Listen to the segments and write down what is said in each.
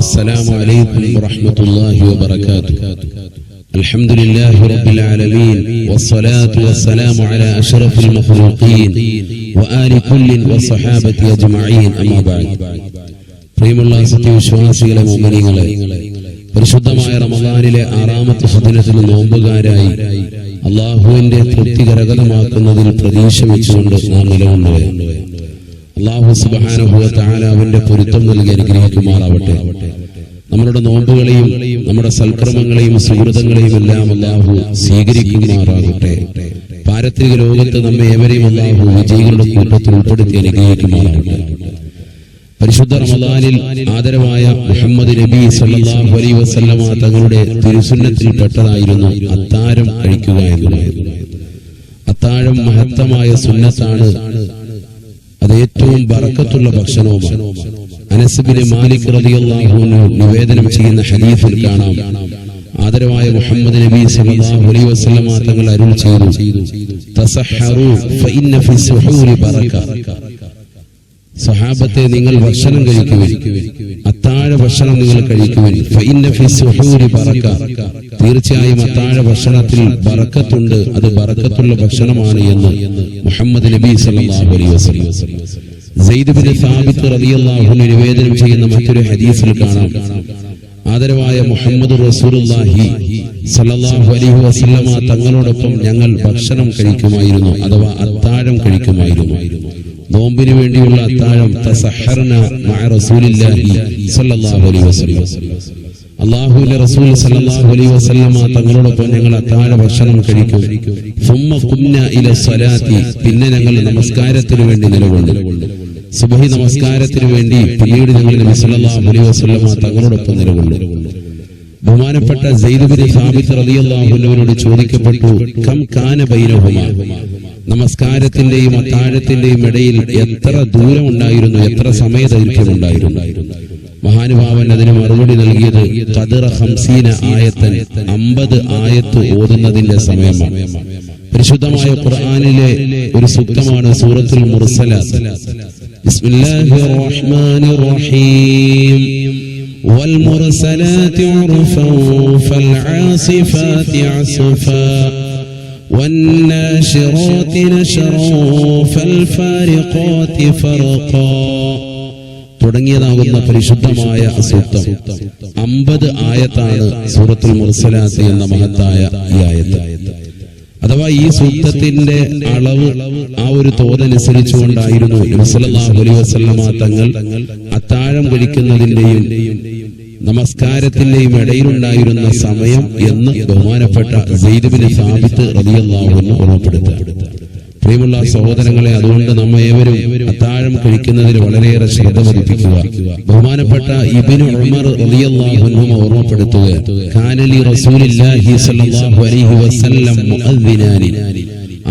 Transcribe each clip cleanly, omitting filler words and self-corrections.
السلام عليكم ورحمة الله وبركاته. الحمد لله رب العالمين والصلاة والسلام على أشرف المخلوقين وآل كل وصحابة أجمعين. أما بعد. പ്രിയമുള്ള സത്യവിശ്വാസികളെ മുഅ്മിനീങ്ങളെ, പരിശുദ്ധമായ റമദാനിലെ 6ാമത്തെ ദിനത്തിൽ നോമ്പുകാരായി അല്ലാഹുവിന്റെ തൃപ്തി കരഗതമാക്കുന്നതിൽ പ്രതീക്ഷ വെച്ചുകൊണ്ട് നാം നിലകൊള്ളുകയാണ്. അല്ലാഹു സുബ്ഹാനഹു വ തആല അവന്റെ പൊരുത്തം നൽകി അനുഗ്രഹിക്കുമാറാവട്ടെ. നമ്മുടെ നോമ്പുകളെയും നമ്മുടെ സൽക്കർമ്മങ്ങളെയും സുഹൃതങ്ങളെയും എല്ലാം അല്ലാഹു സ്വീകരിക്കുമാറാകട്ടെ. പാരത്രിക ലോകത്ത് നമ്മെ ഏവരെയും അല്ലാഹു വിജയികളുടെ കൂട്ടത്തിൽ ഉൾപ്പെടുത്തി അനുഗ്രഹിക്കുമാറാകട്ടെ. പരിശുദ്ധ റമദാനിൽ ആദരവായ മുഹമ്മദ് നബി സല്ലല്ലാഹു അലൈഹി വസല്ലമ തങ്ങളുടെ തിരുസുന്നത്തിൽ പെട്ടതായിരുന്നു അത്താഴം കഴിക്കുക എന്നുള്ളത്. അത്താഴം മഹത്തമായ സുന്നത്താണ്. അത് ഏറ്റവും ബറക്കത്തുള്ള ഭക്ഷണവുമാണ്. അനസ് ബിൻ മാലിക് റളിയല്ലാഹു അൻഹു നിവേദനം ചെയ്യുന്ന ഹദീസിൽ കാണാം, ആദരവായ മുഹമ്മദ് നബി സല്ലല്ലാഹു അലൈഹി വസല്ലമ തങ്ങൾ അരുൾ ചെയ്തു, തസഹറു ഫഇന്ന ഫി സുഹൂരി ബറക. സഹാബത്തെ, നിങ്ങൾ ഭക്ഷണം കഴിക്കുവിൻ, അത്താഴ ഭക്ഷണം നിങ്ങൾ കഴിക്കുവിൻ. ഫഇന്ന ഫി സുഹൂരി ബറക, തീർച്ചയായും അത്താഴ ഭക്ഷണത്തിൽ ബറക്കത്തുണ്ട്, അത് ബറക്കത്തുള്ള ഭക്ഷണമാണ് എന്ന് മുഹമ്മദ് നബി സല്ലല്ലാഹു അലൈഹി വസല്ലം. സെയ്ദ് ബിൻ സാബിത്ത് റളിയല്ലാഹു അൻഹു നിവേദനം ചെയ്യുന്ന മറ്റൊരു ഹദീസിൽ കാണാം, ആദരവായ മുഹമ്മദ് റസൂലുള്ളാഹി സല്ലല്ലാഹു അലൈഹി വസല്ലമ തങ്ങളോടൊപ്പം ഞങ്ങൾ ഭക്ഷണം കഴിക്കുമായിരുന്നു, അഥവാ അത്താഴം കഴിക്കുമായിരുന്നു. നോമ്പിന് വേണ്ടിയുള്ള അത്താഴം. തസഹർന മഅ റസൂലില്ലാഹി സല്ലല്ലാഹു അലൈഹി വസല്ലം. അല്ലാഹുവിന്റെ റസൂൽ സല്ലല്ലാഹു അലൈഹി വസല്ലമ തങ്ങളോടൊപ്പം ഞങ്ങൾ അത്താഴ ഭക്ഷണം കഴിക്കും. സുമ്മ ഖുംന ഇല സ്വലാത്തി, പിന്നെ ഞങ്ങൾ നമസ്കാരത്തിന് വേണ്ടി നിലകൊണ്ടു. സുബ്ഹി നമസ്കാരത്തിന് വേണ്ടി പിന്നീട് ഞങ്ങൾ നബി സല്ലല്ലാഹു അലൈഹി വസല്ലമ തങ്ങളോടൊപ്പം നിലകൊണ്ടു. ബഹുമാനപ്പെട്ട സെയ്ദ് ബിൻ സാബിത്ത് റളിയല്ലാഹു അൻഹുവിനോട് ചോദിക്കപ്പെട്ടു, കം കാന ബൈനഹുമാ, നമസ്കാരത്തിന്റെയും അത്താഴത്തിന്റെയും ഇടയിൽ എത്ര ദൂരം ഉണ്ടായിരുന്നു, എത്ര സമയദൈർഘ്യം ഉണ്ടായിരുന്നു? മഹാനുഭാവൻ അതിന് മറുപടി നൽകിയത് ഖദറ 50 ആയത്തൻ, 50 ആയത്ത് ഓതുന്നതിന്റെ സമയമാണ്. പരിശുദ്ധമായ ഖുർആനിലെ ഒരു സൂക്തമാണ് സൂറത്തുൽ മുർസലാത്ത്. ബിസ്മില്ലാഹിർ റഹ്മാനിർ റഹീം. വൽ മുർസലാത്തി ഉർഫൻ ഫൽ ആസിഫാത്തി അസ്ഫാ والناشرات نشرا فالفارقات فرقا തുടങ്ങിയതാകുന്ന പരിശുദ്ധമായ സൂക്തം 50 ആയത്താണ് സൂറത്തുൽ മുർസലാത്ത് എന്ന മഹത്തായ ഈ ആയത്ത്. അഥവാ ഈ സൂക്തത്തിന്റെ അളവ്, ആ ഒരു തോതനുസരിച്ചുകൊണ്ടായിരുന്നു നബി സല്ലല്ലാഹു അലൈഹി വസല്ലമ തങ്ങൾ അത്താഴം കഴിക്കുന്നതിന്റെയും നമസ്കാരത്തിന്റെയും ഇടയിലുണ്ടായിരുന്ന സമയം എന്ന് ബഹുമാനപ്പെട്ട സെയ്ദ് ബിൻ സാബിത്ത് റളിയല്ലാഹു അൻഹു ഓർമ്മപ്പെടുത്തുക. പ്രിയമുള്ള സഹോദരങ്ങളെ, അതുകൊണ്ട് നമ്മ ഏവരും അത്താഴം കഴിക്കുന്നതിൽ വളരെയേറെ ശ്രദ്ധ പതിപ്പിക്കുക. ബഹുമാനപ്പെട്ട ഇബ്നു ഉമർ റളിയല്ലാഹു അൻഹു ഓർമ്മപ്പെടുത്തുക, കാനലി റസൂലില്ലാഹി സ്വല്ലല്ലാഹു അലൈഹി വസല്ലം മുഅദ്ദിനാനി,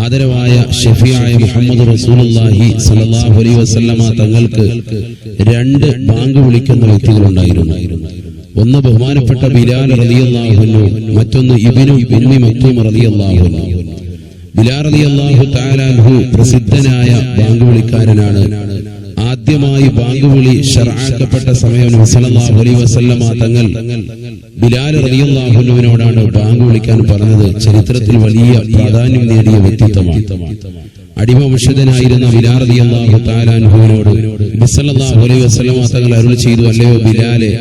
ആദരവായ ഷഫീആയ മുഹമ്മദ് റസൂലുള്ളാഹി സ്വല്ലല്ലാഹു അലൈഹി വസല്ലമ തങ്ങൾക്ക് 2 ബാങ്ക് വിളിക്കുന്ന വ്യക്തികളുണ്ടായിരുന്നു. ഒന്ന് ബഹുമാനപ്പെട്ട ബിലാൽ റളിയല്ലാഹു അൻഹു, മറ്റൊന്ന് ഇബ്നു ഉമ്മി മക്തൂം റളിയല്ലാഹു അൻഹു. ബിലാൽ റളിയല്ലാഹു തആല അൻഹു പ്രസിദ്ധനായ ബാങ്ക് വിളിക്കാരനാണ്. ആദ്യമായി ബാങ്ക് വിളി ശർആക്കപ്പെട്ട സമയം നബി സല്ലല്ലാഹു അലൈഹി വസല്ലമ തങ്ങൾ ബിലാൽ റളിയല്ലാഹു അൻഹുവിനോടാണ് ബാങ്ക് വിളിക്കാൻ പറഞ്ഞത്. ചരിത്രത്തിൽ വലിയ പ്രാധാന്യം നേടിയ വ്യക്തിത്വമാണ്. അടിമവംശജനായിരുന്ന ബിലാൽ റളിയല്ലാഹു തആല അൻഹുവിനോട് നബി സല്ലല്ലാഹു അലൈഹി വസല്ലമ തങ്ങൾ അരുൾ ചെയ്തു, അല്ലയോ ബിലാലെ,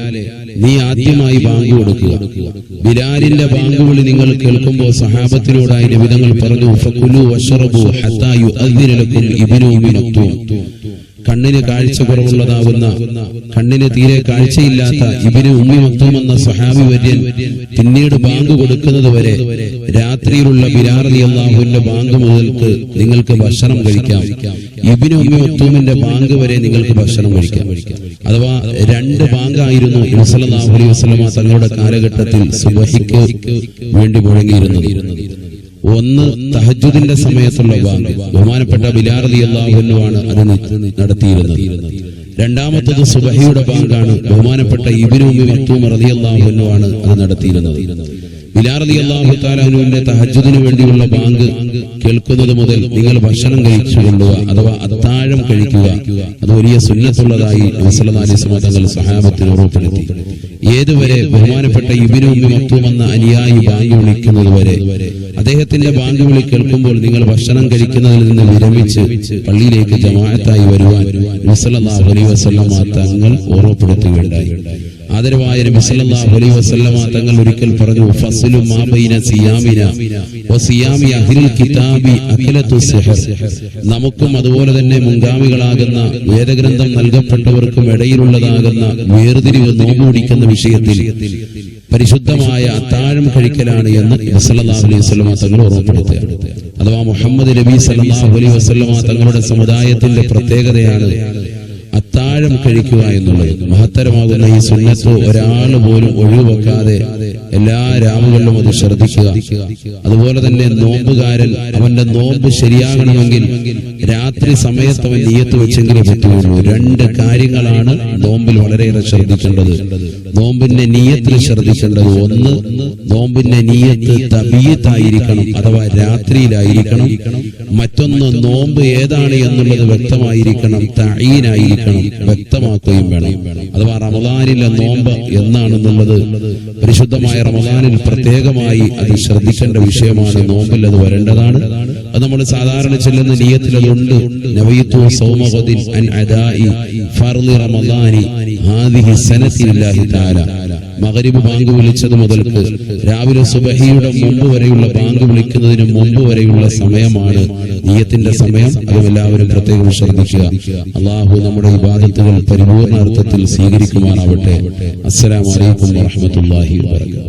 നീ ആദ്യമായി ബാങ്ക് കൊടുക്കുക. ബിലാലിന്റെ ബാങ്ക് വിളി നിങ്ങൾ കേൾക്കുമ്പോൾ സഹാബത്തിനോടായി നബി തങ്ങൾ പറഞ്ഞു, ഫകുലു വശറബു ഹത്താ യുഅദ്ദിന ലക്കും ഇബ്നു ഉമ്മി മക്തൂം. കണ്ണിന് കാഴ്ച കുറവുള്ളതാകുന്ന, കണ്ണിന് തീരെ കാഴ്ചയില്ലാത്ത ഇബ്നു ഉമ്മി മക്തൂം എന്ന സ്വഹാബി വര്യൻ പിന്നീട് ബാങ്ക് കൊടുക്കുന്നത് വരെ രാത്രിയിലുള്ള ബിലാൽ റളിയല്ലാഹു അൻഹുവിന്റെ ബാങ്ക് മുതൽക്ക് നിങ്ങൾക്ക് ഭക്ഷണം കഴിക്കാം. ഇബ്നു ഉമ്മി മക്തൂമിന്റെ ബാങ്ക് വരെ നിങ്ങൾക്ക് ഭക്ഷണം കഴിക്കാം. അഥവാ 2 ബാങ്കായിരുന്നു നബി സല്ലല്ലാഹു അലൈഹി വസല്ലമ തങ്ങളുടെ കാലഘട്ടത്തിൽ സുബ്ഹിക്ക് വേണ്ടി മുഴങ്ങിയിരുന്നത്. ഒന്ന് തഹജ്ജുദിന്റെ സമയത്തുള്ള ബാങ്ക്, ബഹുമാനപ്പെട്ട ബിലാൽ റളിയല്ലാഹു അൻഹു ആണ് അത് നടത്തിയിരുന്നത്. രണ്ടാമത്തത് സുബ്ഹിയുടെ ബാങ്കാണ്, ബഹുമാനപ്പെട്ട ഇബ്നു ഉമ്മി മക്തൂം റളിയല്ലാഹു അൻഹു ആണ് അത് നടത്തിയിരുന്നത്. ബിലാൽ റളിയല്ലാഹു തആല അൻഹുവിന്റെ തഹജ്ജുദിന് വേണ്ടിയുള്ള ബാങ്ക് കേൾക്കുന്നത് മുതൽ നിങ്ങൾ ഭക്ഷണം കഴിച്ചുകൊള്ളുക, അഥവാ അത്താഴം കഴിക്കുക. അത് വലിയ സുന്നത്തുള്ളതായി നബി സല്ലല്ലാഹു അലൈഹി വസല്ലം തങ്ങൾ സഹാബത്തിന് ഓർമ്മപ്പെടുത്തി. ഏതുവരെ? ബഹുമാനപ്പെട്ട ഇബ്നു ഉമ്മി മക്തൂം എന്ന അനുയായി ബാങ്ക് വിളിക്കുന്നത് വരെ. അദ്ദേഹത്തിന്റെ ബാങ്ക് വിളി കേൾക്കുമ്പോൾ നിങ്ങൾ ഭക്ഷണം കഴിക്കുന്നതിൽ നിന്ന് വിരമിച്ച് പള്ളിയിലേക്ക് ജമാഅത്തായി വരുവാൻ നബി സല്ലല്ലാഹു അലൈഹി വസല്ലമ തങ്ങൾ ഓർമ്മപ്പെടുത്തുകയുണ്ടായി. ആദരവായ നബി സല്ലല്ലാഹു അലൈഹി വസല്ലമ തങ്ങൾ ഒരിക്കൽ പറഞ്ഞു, ഫസ്ലു മാ ബൈന സിയാമിന വസിയാമി അഹ്ലിൽ കിതാബി അഖലത്തു സിഹർ. നമുക്കും അതുപോലെ തന്നെ മുൻഗാമികളാകുന്ന വേദഗ്രന്ഥം നൽകപ്പെട്ടവർക്കും ഇടയിലുള്ളതാകുന്ന വേർതിരിവ് നോമ്പ് പിടിക്കുന്ന വിഷയത്തിൽ പരിശുദ്ധമായ അത്താഴം കഴിക്കലാണ് എന്ന് നബി സല്ലല്ലാഹു അലൈഹി വസല്ലമ തങ്ങൾ ഓർമ്മപ്പെടുത്തുക. അഥവാ മുഹമ്മദ് നബി സല്ലല്ലാഹു അലൈഹി വസല്ലമ തങ്ങളുടെ സമുദായത്തിന്റെ പ്രത്യേകതയാണ് അത്താഴം കഴിക്കുക എന്നുള്ളത്. മഹത്തരമാകുന്ന ഈ സുന്നത്ത് ഒരാൾ പോലും ഒഴിവാക്കാതെ എല്ലാ രാവുകളിലും അത് ശ്രദ്ധിക്കുക. അതുപോലെ തന്നെ നോമ്പുകാരൻ അവന്റെ നോമ്പ് ശരിയാകണമെങ്കിൽ രാത്രി സമയത്ത് അവൻ നിയ്യത്ത് വെച്ചെങ്കിലേ പറ്റുകയുള്ളൂ. രണ്ട് കാര്യങ്ങളാണ് നോമ്പിൽ വളരെയേറെ ശ്രദ്ധിക്കേണ്ടത്. നോമ്പിന്റെ നിയ്യത്തിൽ ശ്രദ്ധിക്കേണ്ടത്, ഒന്ന് നോമ്പിന്റെ നിയ്യത്ത് തബീയത്തായിരിക്കണം, അഥവാ രാത്രിയിലായിരിക്കണം. മറ്റൊന്ന് നോമ്പ് ഏതാണ് എന്നുള്ളത് വ്യക്തമായിരിക്കണം, തഈനായിരിക്കണം, വ്യക്തമാക്കുകയും വേണം. അഥവാ റമദാനിലെ നോമ്പ് എന്നാണെന്നുള്ളത് പരിശുദ്ധമായ റമദാനിൽ പ്രത്യേകമായി അത് ശ്രദ്ധിക്കേണ്ട വിഷയമാണ്. നോമ്പിൽ അത് വരേണ്ടതാണ്. അത് നമ്മൾ സാധാരണ ചെല്ലുന്ന നിയ്യത്തിൽ അതുണ്ട്. നവയ്തു സൗമ ഗദിൻ അൻ അദാഇ ഫർളി റമദാനി ഹാദിഹി സനതി ലില്ലാഹി തആല. മഗ്രിബ് ബാങ്ക് വിളിച്ചത് മുതൽക്ക് രാവിലെ സുബഹിയുടെ മുമ്പ് വരെയുള്ള ബാങ്ക് വിളിക്കുന്നതിന് മുമ്പ് വരെയുള്ള സമയമാണ് നിയ്യത്തിന്റെ സമയം. അതും എല്ലാവരും പ്രത്യേകം ശ്രദ്ധിക്കുക. അല്ലാഹു നമ്മുടെ ഇബാദത്തുകൾ പരിപൂർണ്ണ അർത്ഥത്തിൽ സ്വീകരിക്കുമാറാവട്ടെ. അസ്സലാമു അലൈക്കും വറഹ്മത്തുള്ളാഹി വബറകാതുഹു.